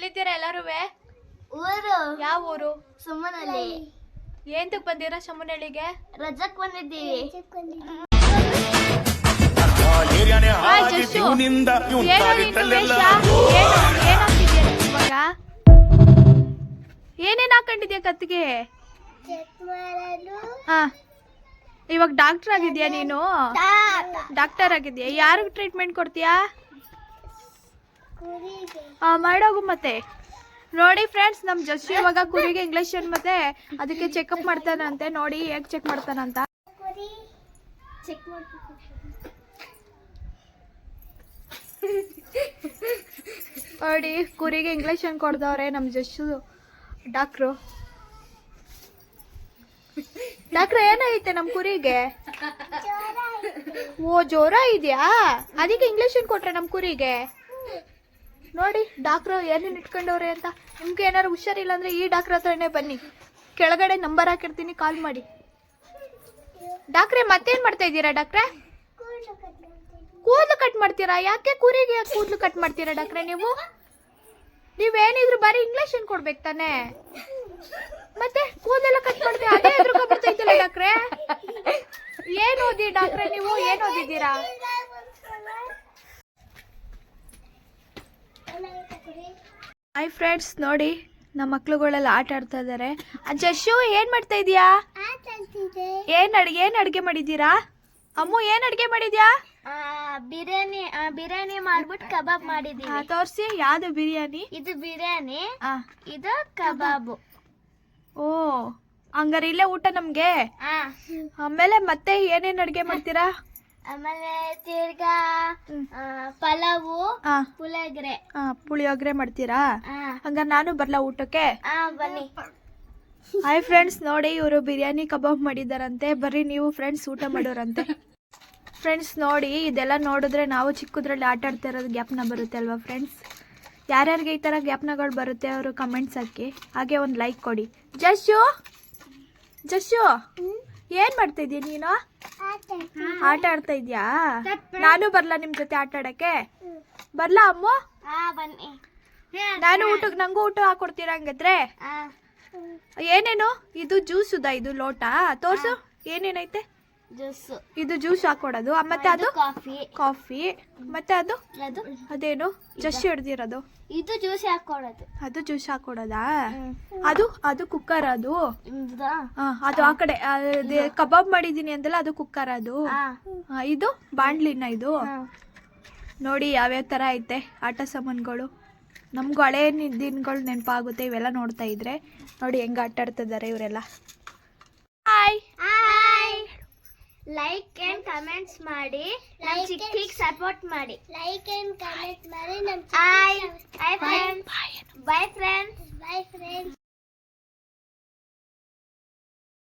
ಎಲ್ಲಿದ್ದೀರಾ ಎಲ್ಲಾರುವೆ? ಊರು. ಯಾವ ಊರು? ಸುಮ್ಮನಲ್ಲಿ. ಏಂತಕ್ ಬಂದಿರಾ ಸಮುನಳ್ಳಿಗೆ? ರಜಕ್ ಬಂದಿದ್ದೀವಿ. ಏನೇನ್ ಹಾಕೊಂಡಿದ್ಯಾ ಕತ್ತಿಗೆ? ಇವಾಗ ಡಾಕ್ಟರ್ ಆಗಿದ್ಯಾ ನೀನು? ಡಾಕ್ಟರ್ ಆಗಿದ್ಯಾ? ಯಾರಿಗ್ ಟ್ರೀಟ್ಮೆಂಟ್ ಕೊಡ್ತೀಯಾ? ಮಾಡೋಗು ಮತ್ತೆ. ನೋಡಿ ಫ್ರೆಂಡ್ಸ್, ನಮ್ ಜಸ್ಸು ಇವಾಗ ಕುರಿಗೆ ಇಂಗ್ಲಿಷನ್ ಮತ್ತೆ ಅದಕ್ಕೆ ಚೆಕಪ್ ಮಾಡ್ತಾನಂತೆ. ನೋಡಿ ಹೇಗ್ ಚೆಕ್ ಮಾಡ್ತಾನಂತ. ನೋಡಿ ಕುರಿಗೆ ಇಂಗ್ಲಿಷನ್ ಕೊಡ್ದವ್ರೆ ನಮ್ ಜಸ್ಸು ಡಾಕ್ಟ್ರು. ಡಾಕ್ಟ್ರ ಏನೈತೆ ನಮ್ ಕುರಿಗೆ? ಓ ಜ್ವರ ಇದೆಯಾ? ಅದಕ್ಕೆ ಇಂಗ್ಲಿಷನ್ ಕೊಟ್ರೆ ನಮ್ ಕುರಿಗೆ. ನೋಡಿ ಡಾಕ್ಟ್ರು ಏನೇನು ಇಟ್ಕೊಂಡವ್ರೆ ಅಂತ. ನಿಮ್ಗೆ ಏನಾರು ಹುಷಾರಿಲ್ಲ ಅಂದ್ರೆ ಈ ಡಾಕ್ಟ್ರ್ ಹತ್ರನೇ ಬನ್ನಿ. ಕೆಳಗಡೆ ನಂಬರ್ ಹಾಕಿರ್ತೀನಿ, ಕಾಲ್ ಮಾಡಿ. ಡಾಕ್ಟ್ರೆ ಮತ್ತೇನ್ ಮಾಡ್ತಾ ಇದ್ದೀರಾ ಡಾಕ್ಟ್ರೆ? ಕೂದಲು ಕಟ್ ಮಾಡ್ತೀರಾ? ಯಾಕೆ ಕುರಿಗೆ ಕೂದಲು ಕಟ್ ಮಾಡ್ತೀರಾ ಡಾಕ್ಟ್ರೆ ನೀವು? ನೀವೇನಿದ್ರು ಬರೀ ಇಂಗ್ಲಿಷನ್ ಕೊಡ್ಬೇಕು ತಾನೆ, ಮತ್ತೆ ಕೂದಲೆಲ್ಲ ಕಟ್ ಮಾಡ್ತೀರಾ? ಅದೇ ಎದುರ್ಕೊಂಡ್ಬಿಡ್ತೈತಲ್ಲ ಡಾಕ್ಟ್ರೆ. ಏನ್ ಓದಿ ಡಾಕ್ಟ್ರೆ ನೀವು? ಏನ್ ಓದಿದ್ದೀರಾ? ಹಾಯ್ ಫ್ರೆಂಡ್ಸ್, ನೋಡಿ ನಮ್ಮ ಮಕ್ಳುಗಳೆಲ್ಲ ಆಟ ಆಡ್ತಾ ಇದಾರೆ. ಜಸ್ಸು ಏನ್ ಮಾಡ್ತಾ ಇದೀಯಾ? ಏನ್ ಅಡ್ಗೆ ಮಾಡಿದ್ದೀರಾ? ಅಮ್ಮು ಏನ್ ಅಡ್ಗೆ ಮಾಡಿದ್ಯಾ? ಬಿರಿಯಾನಿ ಮಾಡ್ಬಿಟ್ಟು ಕಬಾಬ್ ಮಾಡಿದೀವಿ. ತೋರ್ಸಿ, ಯಾವ್ದು ಬಿರಿಯಾನಿ? ಇದು ಬಿರಿಯಾನಿ, ಇದು ಕಬಾಬು. ಓ ಹಂಗಾರೆ ಇಲ್ಲೇ ಊಟ ನಮ್ಗೆ. ಆಮೇಲೆ ಮತ್ತೆ ಏನೇನ್ ಅಡ್ಗೆ ಮಾಡ್ತೀರಾ? ಆಮೇಲೆ ತಿರ್ಗಾ ಪಲಾವು, ಪುಳಿಯೋಗರೆ. ಪುಳಿಯೋಗರೆ ಮಾಡ್ತೀರಾ? ಹಂಗಾರೆ ನಾನು ಬರ್ಲಾ ಊಟಕ್ಕೆ? ಬನ್ನಿ. ಹಾಯ್ ಫ್ರೆಂಡ್ಸ್, ನೋಡಿ ಇವರು ಬಿರಿಯಾನಿ ಕಬಾಬ್ ಮಾಡಿದಾರಂತೆ. ಬರ್ರಿ ನೀವು ಫ್ರೆಂಡ್ಸ್ ಊಟ ಮಾಡೋರಂತೆ. ಫ್ರೆಂಡ್ಸ್ ನೋಡಿ, ಇದೆಲ್ಲ ನೋಡಿದ್ರೆ ನಾವು ಚಿಕ್ಕದ್ರಲ್ಲಿ ಆಟ ಆಡ್ತಾ ಇರೋದು ಜ್ಞಾಪನ ಬರುತ್ತೆ ಅಲ್ವಾ ಫ್ರೆಂಡ್ಸ್? ಯಾರ್ಯಾರಿಗೆ ಈ ಥರ ಜ್ಞಾಪನಗಳು ಬರುತ್ತೆ ಅವರು ಕಮೆಂಟ್ಸ್ ಹಾಕಿ, ಹಾಗೆ ಒಂದು ಲೈಕ್ ಕೊಡಿ. ಜಸ್ಸು ಏನ್ ಮಾಡ್ತಾ ಇದೀಯ ನೀನು? ಆಟ ಆಡ್ತಾ ಇದ್ಯಾ? ನಾನು ಬರ್ಲಾ ನಿಮ್ ಜೊತೆ ಆಟ ಆಡಕ್ಕೆ? ಬರ್ಲಾ ಅಮ್ಮ? ಬನ್ನಿ. ನಂಗೂ ಊಟ ಹಾಕೊಡ್ತೀರಾ ಹಂಗದ್ರೆ? ಏನೇನು ಇದು? ಜ್ಯೂಸುದಾ ಇದು ಲೋಟ? ತೋರ್ಸು ಏನೇನೈತೆ. ಜ್ಯೂಸ್. ಇದು ಜ್ಯೂಸ್ ಹಾಕೊಡೋದು. ಮತ್ತೆ ಅದು ಕಾಫಿ. ಮತ್ತೆ ಅದೇನು ಜಸ್ಟ್ ಹಿಡ್ದಿರೋದು? ಇದು ಜ್ಯೂಸ್ ಹಾಕೊಡೋದು. ಅದು ಜ್ಯೂಸ್ ಹಾಕೊಡೋದಾ? ಅದು ಕುಕ್ಕರ್. ಅದು ಅದು ಆ ಕಡೆ ಕಬಾಬ್ ಮಾಡಿದೀನಿ ಅಂದಲ್ಲ, ಅದು ಕುಕ್ಕರ್. ಅದು ಇದು ಬಾಂಡ್ಲಿನ. ಇದು ನೋಡಿ ಯಾವ್ಯಾವ ತರ ಐತೆ ಆಟ ಸಾಮಾನುಗಳು. ನಮ್ಗೂ ಹಳೆ ದಿನಗಳು ನೆನಪಾಗುತ್ತೆ ಇವೆಲ್ಲ ನೋಡ್ತಾ ಇದ್ರೆ. ನೋಡಿ ಹೆಂಗ ಆಟ ಆಡ್ತಿದ್ದಾರೆ ಇವರೆಲ್ಲ. ಹಾಯ್, ಲೈಕ್ ಅಂಡ್ ಕಮೆಂಟ್ಸ್ ಮಾಡಿ, ನಮ್ಮ ಚಿಕ್ಕಿಗೆ ಸಪೋರ್ಟ್ ಮಾಡಿ. ಲೈಕ್ ಅಂಡ್ ಕಮೆಂಟ್ ಮಾಡಿ. By friends.